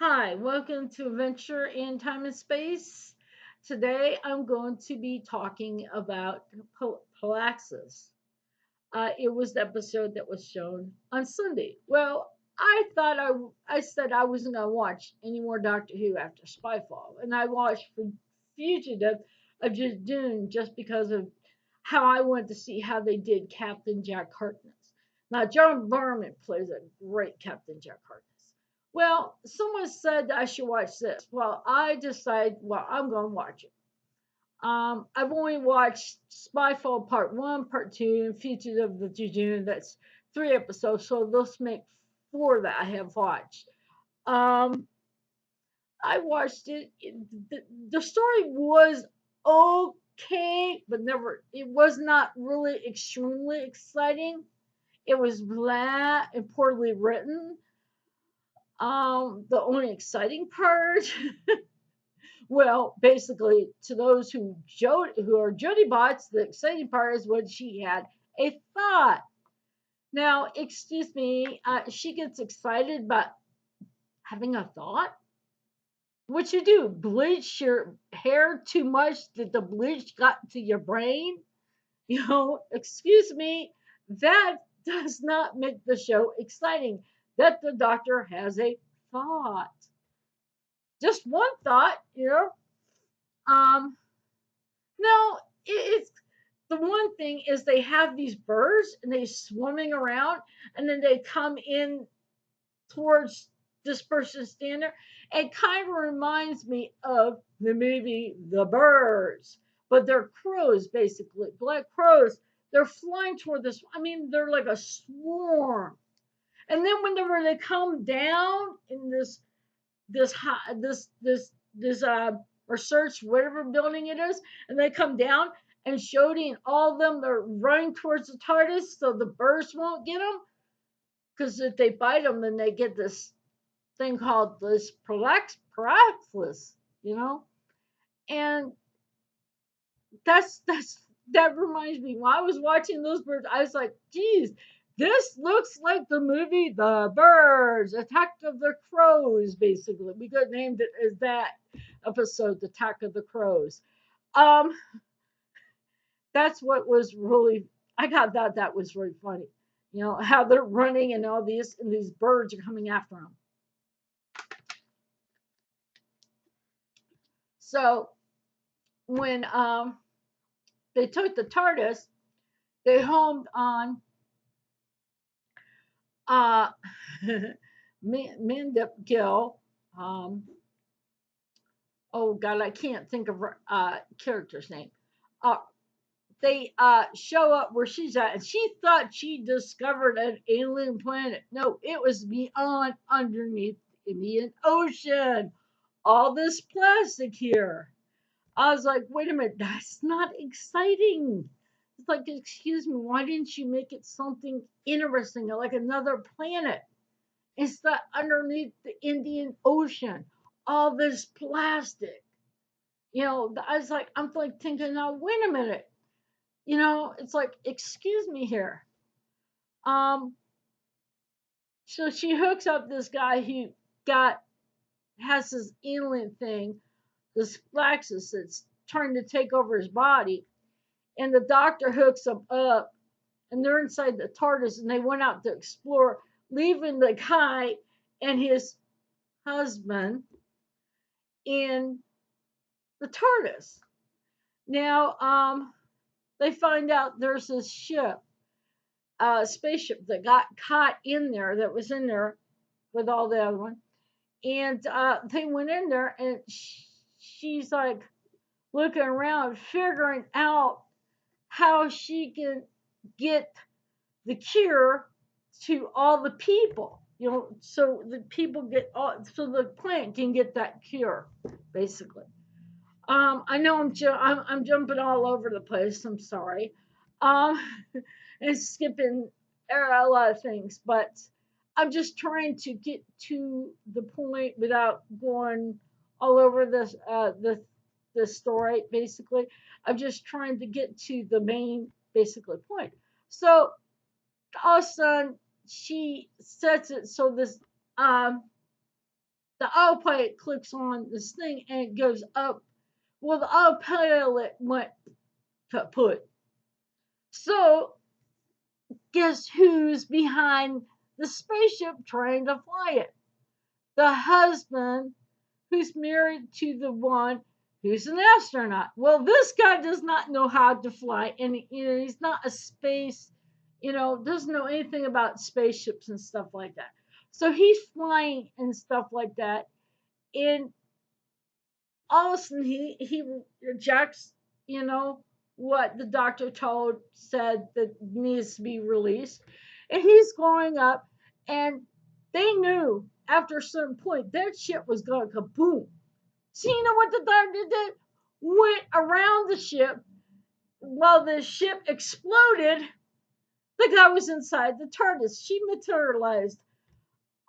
Hi, welcome to Adventure in Time and Space. Today I'm going to be talking about Praxeus. It was the episode that was shown on Sunday. Well, I said I wasn't going to watch any more Doctor Who after Spyfall, and I watched Fugitive of just Dune just because of how I wanted to see how they did Captain Jack Harkness. Now, John Barrowman plays a great Captain Jack Harkness. Well, someone said I should watch this. Well, I decided, well, I'm going to watch it. I've only watched Spyfall Part 1, Part 2, and Fugitive of the Jejune. That's 3 episodes, so those make 4 that I have watched. Um, I watched it. The story was okay, but it was not really extremely exciting. It was blah and poorly written. The only exciting part, well, basically, to those who are Jody bots, the exciting part is when she had a thought. Now, excuse me, she gets excited about having a thought. What you do? Bleach your hair too much that the bleach got to your brain? Excuse me, that does not make the show exciting. That the doctor has a thought. Just one thought. Um, no, it's the one thing is they have these birds and they swimming around and then they come in towards this person standing there. It kind of reminds me of the movie The Birds, but they're crows basically, black crows. They're flying toward this. I mean, they're like a swarm. And then whenever they come down in this research whatever building it is, and they come down and shooting all of them, they're running towards the TARDIS so the birds won't get them because if they bite them, then they get this thing called this paralysis, you know. And that reminds me when I was watching those birds, I was like, geez, this looks like the movie The Birds, Attack of the Crows, basically. We could named it as that episode, The Attack of the Crows. Um, that's what was really I got that was really funny. How they're running and all these and these birds are coming after them. So when they took the TARDIS, they homed on uh Gill. Oh God, I can't think of her character's name. Uh, they show up where she's at, and she thought she discovered an alien planet. No, it was beyond underneath the Indian Ocean. All this plastic here. I was like, wait a minute, that's not exciting. It's like, excuse me, why didn't you make it something interesting, like another planet? It's not underneath the Indian Ocean. All this plastic. I was like, I'm like thinking, now wait a minute. It's like, excuse me here. Um, so she hooks up this guy who got has this alien thing, this Flaxus that's trying to take over his body, and the doctor hooks him up, and they're inside the TARDIS, and they went out to explore, leaving the guy and his husband in the TARDIS. Now, they find out there's this ship, spaceship that got caught in there, that was in there with all the other one. And they went in there, and she's like looking around, figuring out how she can get the cure to all the people. So the people so the plant can get that cure, basically. I know I'm jumping all over the place. I'm sorry. Um, and skipping a lot of things, but I'm just trying to get to the point without going all over this story. Basically, I'm just trying to get to the main basically point. So all of a sudden, she sets it so this um the autopilot clicks on this thing and it goes up. Well, the autopilot went kaput. So guess who's behind the spaceship trying to fly it? The husband who's married to the one who's an astronaut. Well, this guy does not know how to fly, and he's not a space, doesn't know anything about spaceships and stuff like that. So he's flying and stuff like that, and all of a sudden he rejects, what the doctor said that needs to be released, and he's going up, and they knew after a certain point that ship was going kaboom. So you know what the doctor did? Went around the ship. While the ship exploded, the guy was inside the TARDIS. She materialized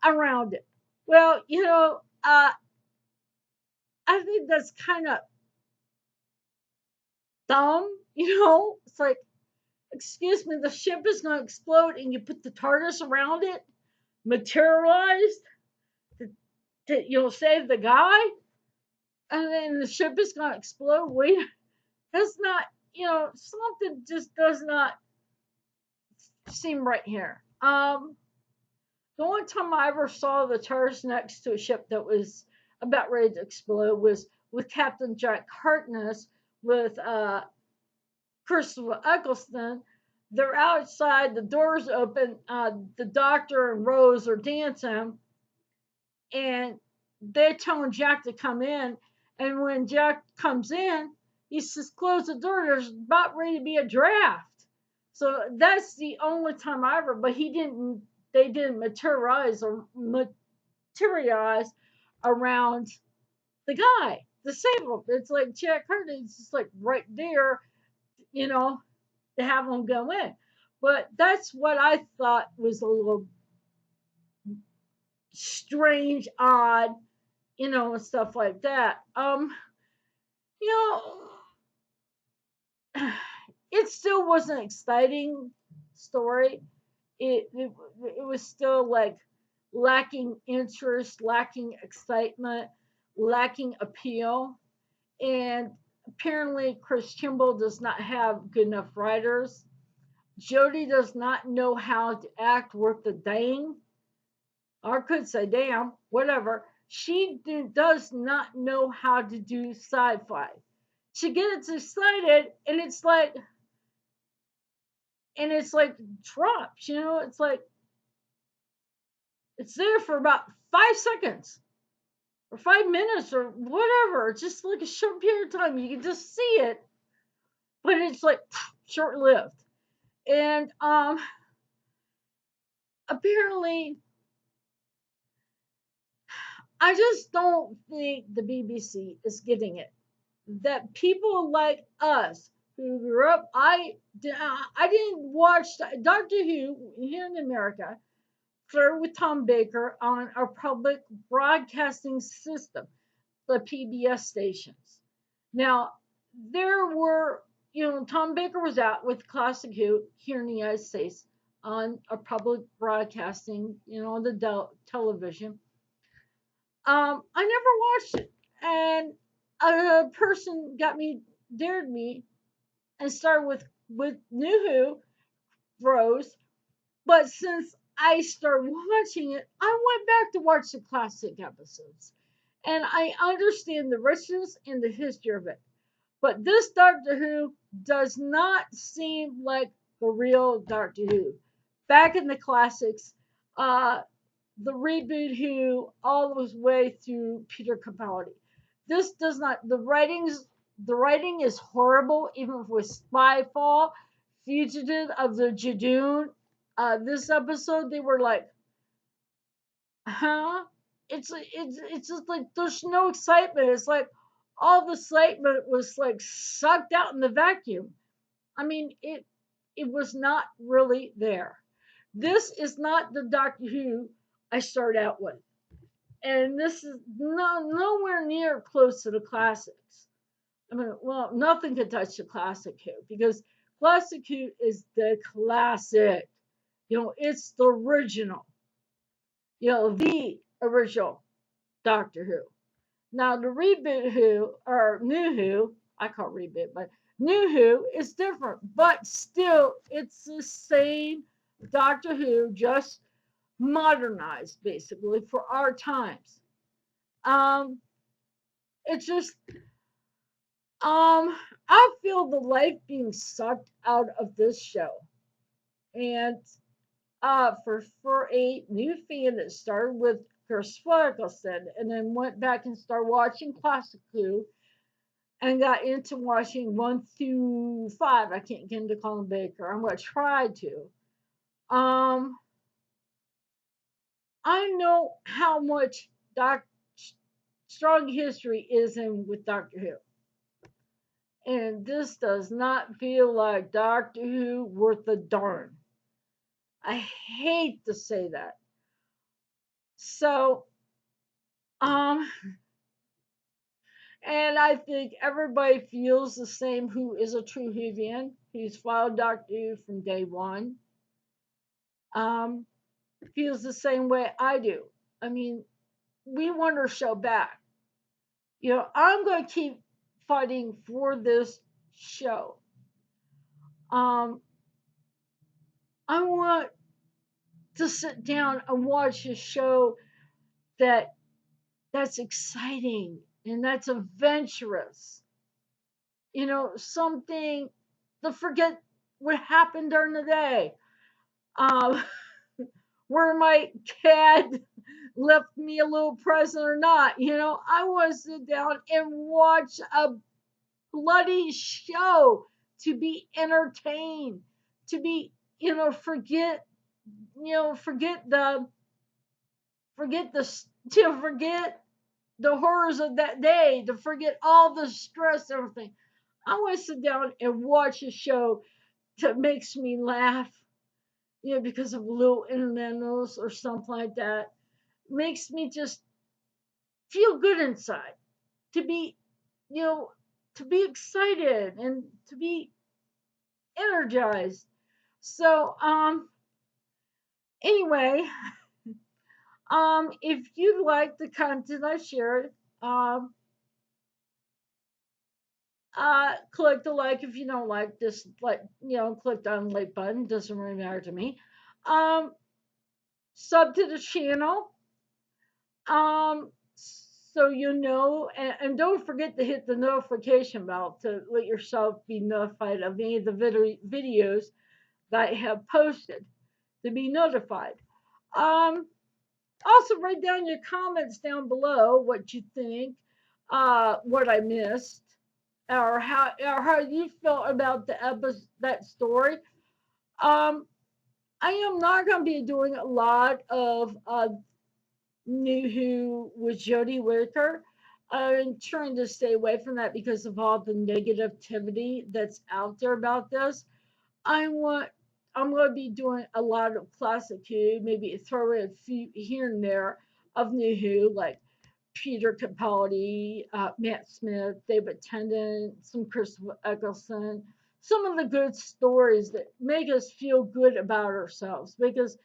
around it. Well, I think that's kind of dumb. It's like, excuse me, the ship is going to explode, and you put the TARDIS around it, materialized to save the guy, and then the ship is going to explode. Wait, that's not, something just does not seem right here. The only time I ever saw the TARDIS next to a ship that was about ready to explode was with Captain Jack Harkness with Christopher Eccleston. They're outside, the doors open, the doctor and Rose are dancing, and they're telling Jack to come in. And when Jack comes in, he says, "Close the door. There's about ready to be a draft." So that's the only time I ever. But they didn't materialize around the guy to save him. It's like Jack Harkness is like right there, to have him go in. But that's what I thought was a little strange, odd, and stuff like that. You know, it still was an exciting story. It was still like lacking interest, lacking excitement, lacking appeal, and apparently Chris Kimball does not have good enough writers. Jodie does not know how to act worth a dang, or could say damn, whatever. She does not know how to do sci-fi. She gets excited, and it's like drops. It's like it's there for about 5 seconds or 5 minutes or whatever. It's just like a short period of time. You can just see it, but it's like short lived. And apparently, I just don't think the BBC is getting it. That people like us who grew up, I didn't watch Doctor Who here in America. Flirt with Tom Baker on our public broadcasting system, the PBS stations. Now, there were, Tom Baker was out with Classic Who here in the United States on a public broadcasting, on the television. I never watched it, and a person dared me, and started with New Who, Rose. But since I started watching it, I went back to watch the classic episodes, and I understand the richness and the history of it. But this Doctor Who does not seem like the real Doctor Who. Back in the classics, the reboot Who all the way through Peter Capaldi. This does not. The writing is horrible, even with Spyfall, Fugitive of the Jadoon. This episode, they were like, huh? It's just like there's no excitement. It's like all the excitement was like sucked out in the vacuum. I mean, it was not really there. This is not the Doctor Who I started out with, and this is nowhere near close to the classics. I mean, well, nothing could touch the classic Who, because classic Who is the classic. It's the original. The original. Doctor Who. Now the reboot Who or New Who, I call it reboot, but New Who is different, but still it's the same Doctor Who, just modernized basically for our times. Um, it's just I feel the life being sucked out of this show, and for a new fan that started with Chris Ferguson and then went back and started watching Classic Who and got into watching 1 through 5. I can't get into Colin Baker. I'm gonna try to. Um, I know how much strong history is in with Doctor Who, and this does not feel like Doctor Who worth a darn. I hate to say that. So, um, and I think everybody feels the same who is a true Whovian, who's followed Doctor Who from day one. Um, feels the same way I do. I mean, we want our show back. I'm going to keep fighting for this show. Um, I want to sit down and watch a show that's exciting and that's adventurous. Something to forget what happened during the day. Um, where my cat left me a little present or not. I want to sit down and watch a bloody show to be entertained, to be, forget, forget forget the horrors of that day, to forget all the stress, everything. I want to sit down and watch a show that makes me laugh, because of little incidentals or something like that. Makes me just feel good inside, to be, you know, to be excited and to be energized. So, anyway, if you like the content I shared, um, click the like. If you don't like this, click on the like button. Doesn't really matter to me. Um, sub to the channel. So and don't forget to hit the notification bell to let yourself be notified of any of the videos that I have posted, to be notified. Um, Also write down your comments down below what you think, what I missed, or how you felt about that story. Um, I am not going to be doing a lot of New Who with Jodie Whittaker. I'm trying to stay away from that because of all the negativity that's out there about this. I want I'm going to be doing a lot of classic Who, maybe throw in a few here and there of New Who, like Peter Capaldi, Matt Smith, David Tennant, some Christopher Eccleston, some of the good stories that make us feel good about ourselves, make us,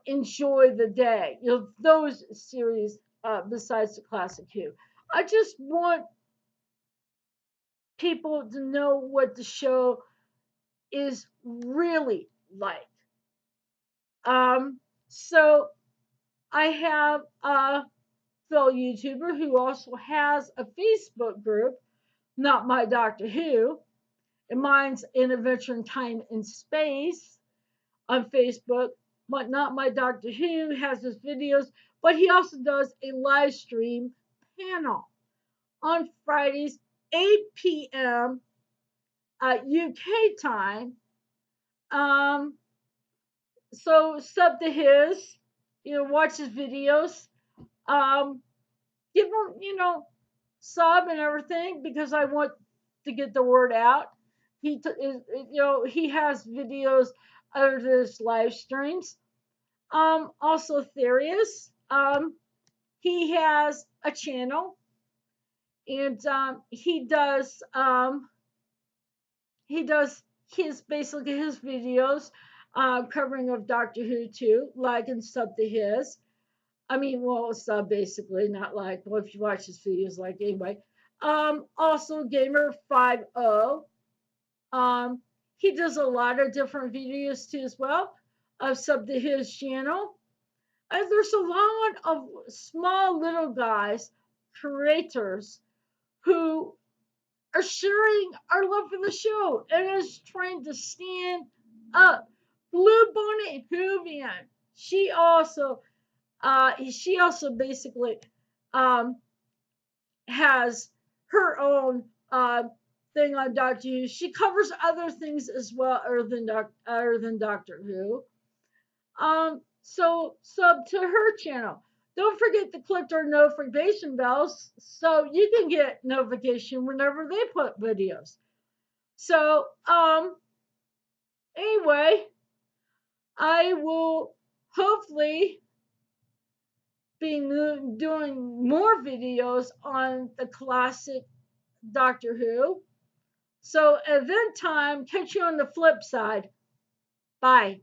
enjoy the day. Those series, besides the classic Who. I just want people to know what the show is really like. So I have a fellow YouTuber who also has a Facebook group, Not My Doctor Who, and mine's in Adventure in Time and Space on Facebook. But Not My Doctor Who has his videos, but he also does a live stream panel on Fridays, 8 p.m. UK time. Um, so sub to his, watch his videos. Um, Give him, sub and everything because I want to get the word out. He has videos of his live streams. Also Therius, he has a channel, and he does his basically his videos, covering of Doctor Who too, like and sub to his. I mean, well, sub basically, not like, well, if you watch his videos, like, anyway. Also, Gamer50. Um, he does a lot of different videos too, as well. I've subbed to his channel. And there's a lot of small little guys, creators, who are sharing our love for the show and is trying to stand up. Blue Bonnet Hoovian, she also basically um, has her own thing on Doctor Who. She covers other things as well, other than Doctor Who. So sub to her channel. Don't forget to click our notification bells so you can get notification whenever they put videos. So anyway, I will hopefully be doing more videos on the classic Doctor Who. So at that time, catch you on the flip side. Bye.